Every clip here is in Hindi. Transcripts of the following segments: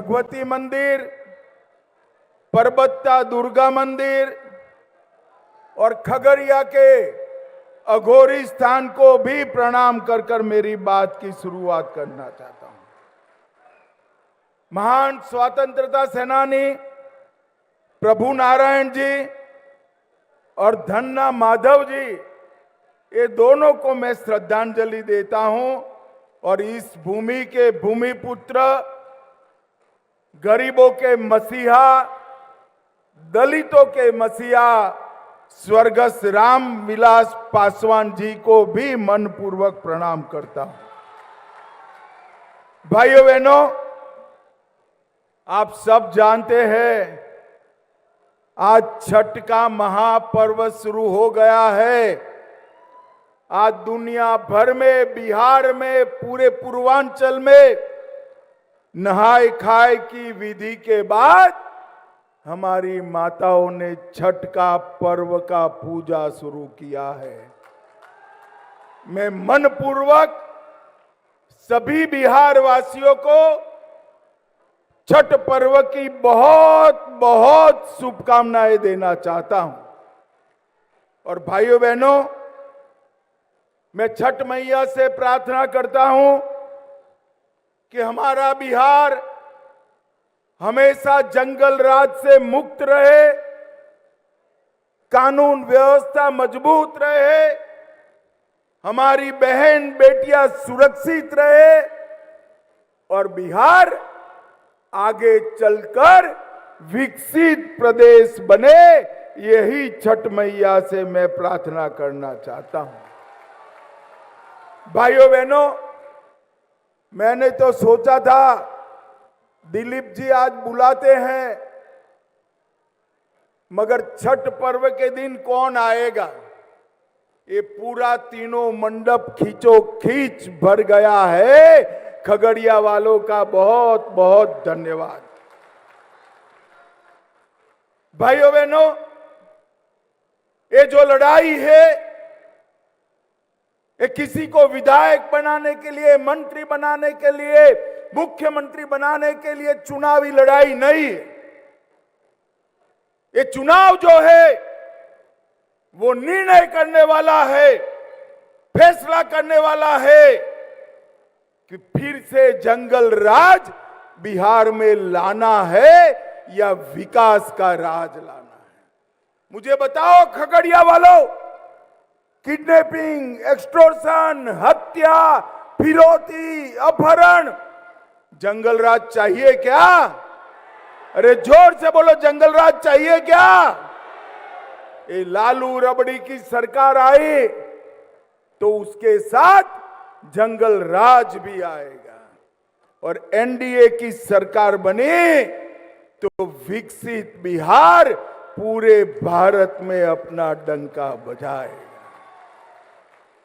भगवती मंदिर, परबत्ता दुर्गा मंदिर और खगड़िया के अघोरी स्थान को भी प्रणाम कर कर मेरी बात की शुरुआत करना चाहता हूं। महान स्वतंत्रता सेनानी प्रभु नारायण जी और धन्ना माधव जी, ये दोनों को मैं श्रद्धांजलि देता हूं और इस भूमि के भूमिपुत्र, गरीबों के मसीहा, दलितों के मसीहा स्वर्गस्थ राम विलास पासवान जी को भी मनपूर्वक प्रणाम करता हूं। भाइयों बहनों, आप सब जानते हैं आज छठ का महापर्व शुरू हो गया है। आज दुनिया भर में, बिहार में, पूरे पूर्वांचल में नहाय खाए की विधि के बाद हमारी माताओं ने छठ का पर्व का पूजा शुरू किया है। मैं मनपूर्वक सभी बिहार वासियों को छठ पर्व की बहुत बहुत शुभकामनाएं देना चाहता हूं। और भाइयों बहनों, मैं छठ मैया से प्रार्थना करता हूं कि हमारा बिहार हमेशा जंगल राज से मुक्त रहे, कानून व्यवस्था मजबूत रहे, हमारी बहन बेटियां सुरक्षित रहे और बिहार आगे चलकर विकसित प्रदेश बने। यही छठ मैया से मैं प्रार्थना करना चाहता हूं। भाइयों बहनों, मैंने तो सोचा था दिलीप जी आज बुलाते हैं, मगर छठ पर्व के दिन कौन आएगा। ये पूरा तीनों मंडप खींचो खींच भर गया है। खगड़िया वालों का बहुत बहुत धन्यवाद। भाइयों बहनों, ये जो लड़ाई है, ये किसी को विधायक बनाने के लिए, मंत्री बनाने के लिए, मुख्यमंत्री बनाने के लिए चुनावी लड़ाई नहीं है। ये चुनाव जो है वो निर्णय करने वाला है, फैसला करने वाला है कि फिर से जंगल राज बिहार में लाना है या विकास का राज लाना है। मुझे बताओ खगड़िया वालों, किडनैपिंग, एक्सटॉर्शन, हत्या, फिरौती, अपहरण, जंगल राज चाहिए क्या? अरे जोर से बोलो, जंगल राज चाहिए क्या? ये लालू रबड़ी की सरकार आई तो उसके साथ जंगल राज भी आएगा और एनडीए की सरकार बनी तो विकसित बिहार पूरे भारत में अपना डंका बजाएगा।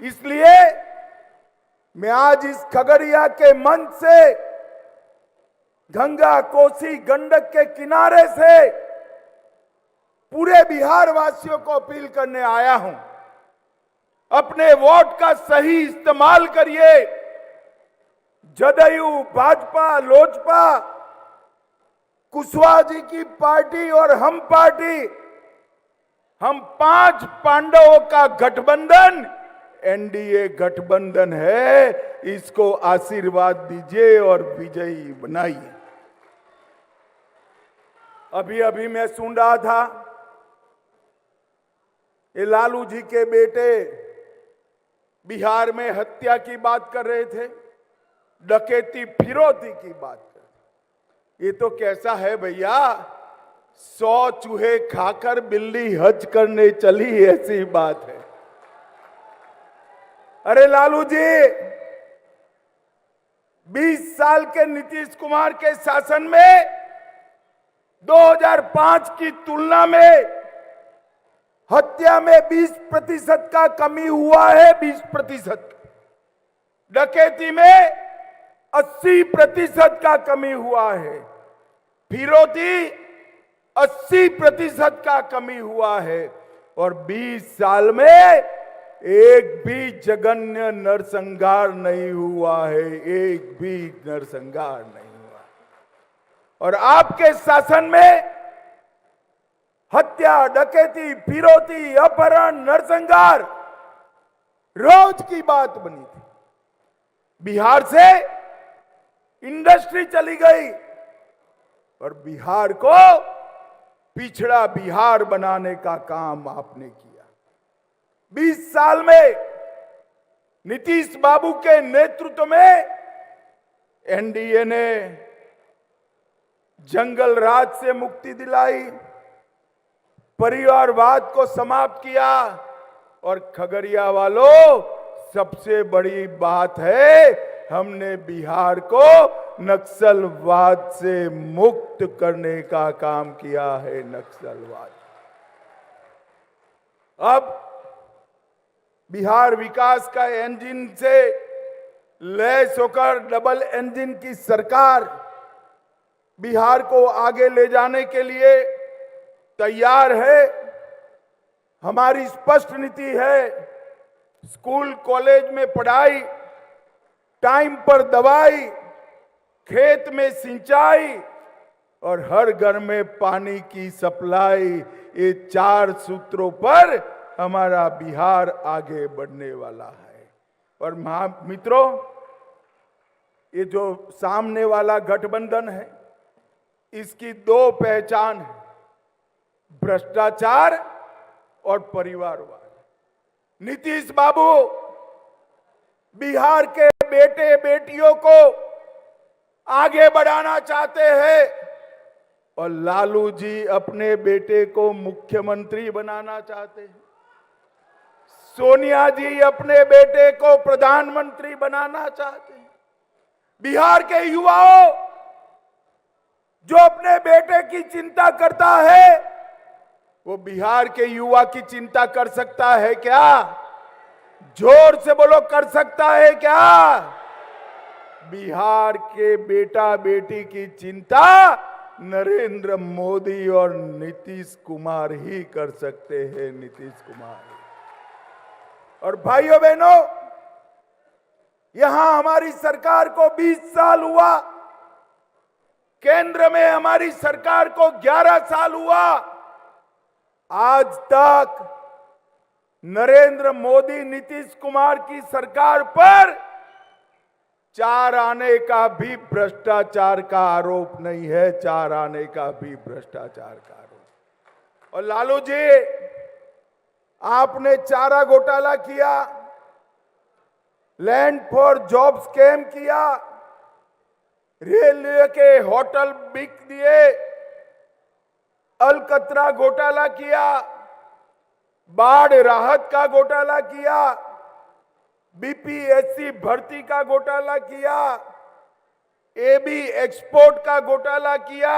इसलिए मैं आज इस खगड़िया के मंच से, गंगा कोसी गंडक के किनारे से पूरे बिहार वासियों को अपील करने आया हूं, अपने वोट का सही इस्तेमाल करिए। जदयू, भाजपा, लोजपा, कुशवाहा जी की पार्टी और हम पार्टी, हम 5 पांडवों का गठबंधन एनडीए गठबंधन है। इसको आशीर्वाद दीजिए और विजयी बनाइए। अभी अभी मैं सुन रहा था, ये लालू जी के बेटे बिहार में हत्या की बात कर रहे थे, डकैती, फिरौती की बात कर रहे। ये तो कैसा है भैया, 100 चूहे खाकर बिल्ली हज करने चली, ऐसी बात है। अरे लालू जी, 20 साल के नीतीश कुमार के शासन में 2005 की तुलना में हत्या में 20% का कमी हुआ है। 20%, डकैती में 80% का कमी हुआ है, फिरौती 80% का कमी हुआ है और 20 साल में एक भी जघन्य नरसंहार नहीं हुआ है। एक भी नरसंहार नहीं हुआ। और आपके शासन में हत्या, डकैती, फिरौती, अपहरण, नरसंहार रोज की बात बनी थी। बिहार से इंडस्ट्री चली गई और बिहार को पिछड़ा बिहार बनाने का काम आपने किया। 20 साल में नीतीश बाबू के नेतृत्व में एनडीए ने जंगल राज से मुक्ति दिलाई, परिवारवाद को समाप्त किया और खगड़िया वालों, सबसे बड़ी बात है हमने बिहार को नक्सलवाद से मुक्त करने का काम किया है। नक्सलवाद अब बिहार विकास का इंजन से लैस होकर डबल इंजन की सरकार बिहार को आगे ले जाने के लिए तैयार है। हमारी स्पष्ट नीति है, स्कूल कॉलेज में पढ़ाई, टाइम पर दवाई, खेत में सिंचाई और हर घर में पानी की सप्लाई, ये 4 सूत्रों पर हमारा बिहार आगे बढ़ने वाला है। और मित्रों, ये जो सामने वाला गठबंधन है, इसकी 2 पहचान है, भ्रष्टाचार और परिवारवाद। नीतीश बाबू बिहार के बेटे बेटियों को आगे बढ़ाना चाहते हैं और लालू जी अपने बेटे को मुख्यमंत्री बनाना चाहते हैं। सोनिया जी अपने बेटे को प्रधानमंत्री बनाना चाहते हैं। बिहार के युवाओं, जो अपने बेटे की चिंता करता है, वो बिहार के युवा की चिंता कर सकता है क्या? जोर से बोलो, कर सकता है क्या? बिहार के बेटा बेटी की चिंता नरेंद्र मोदी और नीतीश कुमार ही कर सकते हैं। नीतीश कुमार। और भाइयों बहनों, यहां हमारी सरकार को 20 साल हुआ, केंद्र में हमारी सरकार को 11 साल हुआ। आज तक नरेंद्र मोदी नीतीश कुमार की सरकार पर 4 आने का भी भ्रष्टाचार का आरोप नहीं है। 4 आने का भी भ्रष्टाचार का आरोप। और लालू जी, आपने चारा घोटाला किया, लैंड फॉर जॉब स्कैम किया, रेलवे के होटल बिक दिए, अलकतरा घोटाला किया, बाढ़ राहत का घोटाला किया, बीपीएससी भर्ती का घोटाला किया, एबी एक्सपोर्ट का घोटाला किया,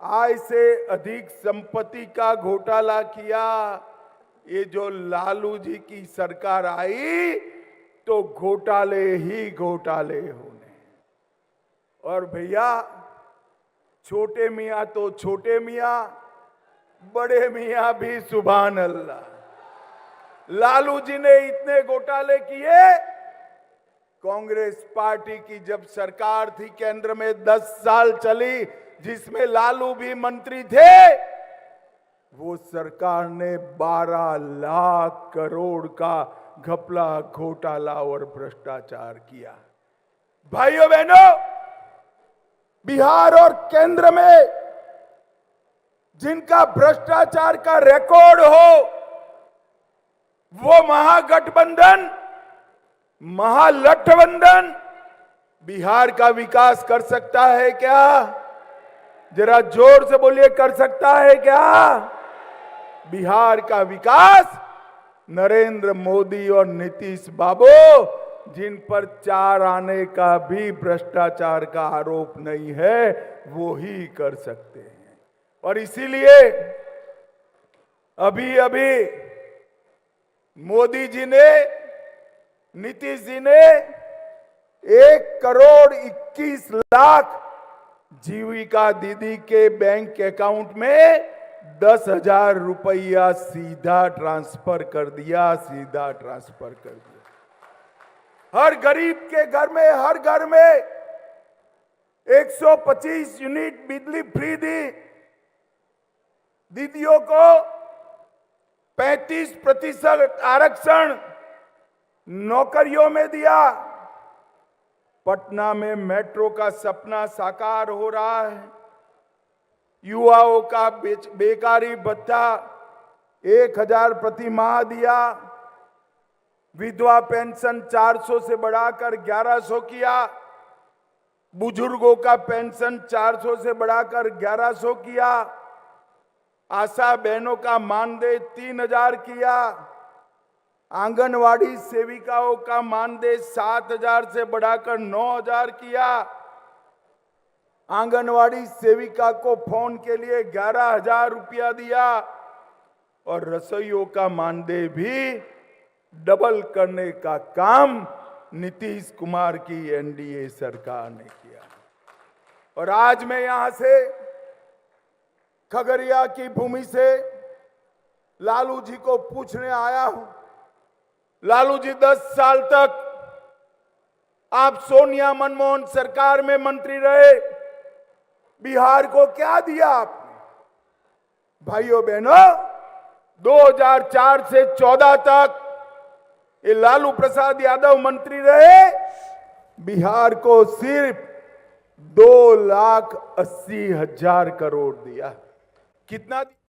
आय से अधिक संपत्ति का घोटाला किया। ये जो लालू जी की सरकार आई तो घोटाले ही घोटाले होने। और भैया, छोटे मियां तो छोटे मियां, बड़े मियां भी सुभान अल्लाह। लालू जी ने इतने घोटाले किए, कांग्रेस पार्टी की जब सरकार थी केंद्र में 10 साल चली, जिसमें लालू भी मंत्री थे, वो सरकार ने 12 लाख करोड़ का घपला, घोटाला और भ्रष्टाचार किया। भाइयों बहनों, बिहार और केंद्र में जिनका भ्रष्टाचार का रिकॉर्ड हो, वो महागठबंधन, महागठबंधन बिहार का विकास कर सकता है क्या? जरा जोर से बोलिए, कर सकता है क्या? बिहार का विकास नरेंद्र मोदी और नीतीश बाबू, जिन पर 4 आने का भी भ्रष्टाचार का आरोप नहीं है, वो ही कर सकते हैं। और इसीलिए अभी अभी मोदी जी ने, नीतीश जी ने 1,21,00,000 जीविका दीदी के बैंक अकाउंट में 10,000 रुपया सीधा ट्रांसफर कर दिया। सीधा ट्रांसफर कर दिया। हर गरीब के घर में, हर घर में 125 यूनिट बिजली फ्री दी, दीदियों को 35% आरक्षण नौकरियों में दिया। पटना में मेट्रो का सपना साकार हो रहा है। युवाओं का बेकारी भत्ता 1000 प्रति माह दिया। विधवा पेंशन 400 से बढ़ाकर 1100 किया। बुजुर्गों का पेंशन 400 से बढ़ाकर 1100 किया। आशा बहनों का मानदेय 3000 किया। आंगनवाड़ी सेविकाओं का मानदेय 7000 से बढ़ाकर 9000 किया। आंगनवाड़ी सेविका को फोन के लिए 11000 रुपया दिया और रसोइयों का मानदेय भी डबल करने का काम नीतीश कुमार की एनडीए सरकार ने किया। और आज मैं यहां से खगड़िया की भूमि से लालू जी को पूछने आया हूं। लालू जी, 10 साल तक आप सोनिया मनमोहन सरकार में मंत्री रहे, बिहार को क्या दिया आपने? भाइयों बहनों, 2004 से 14 तक ये लालू प्रसाद यादव मंत्री रहे, बिहार को सिर्फ 2,80,000 करोड़ दिया। कितना?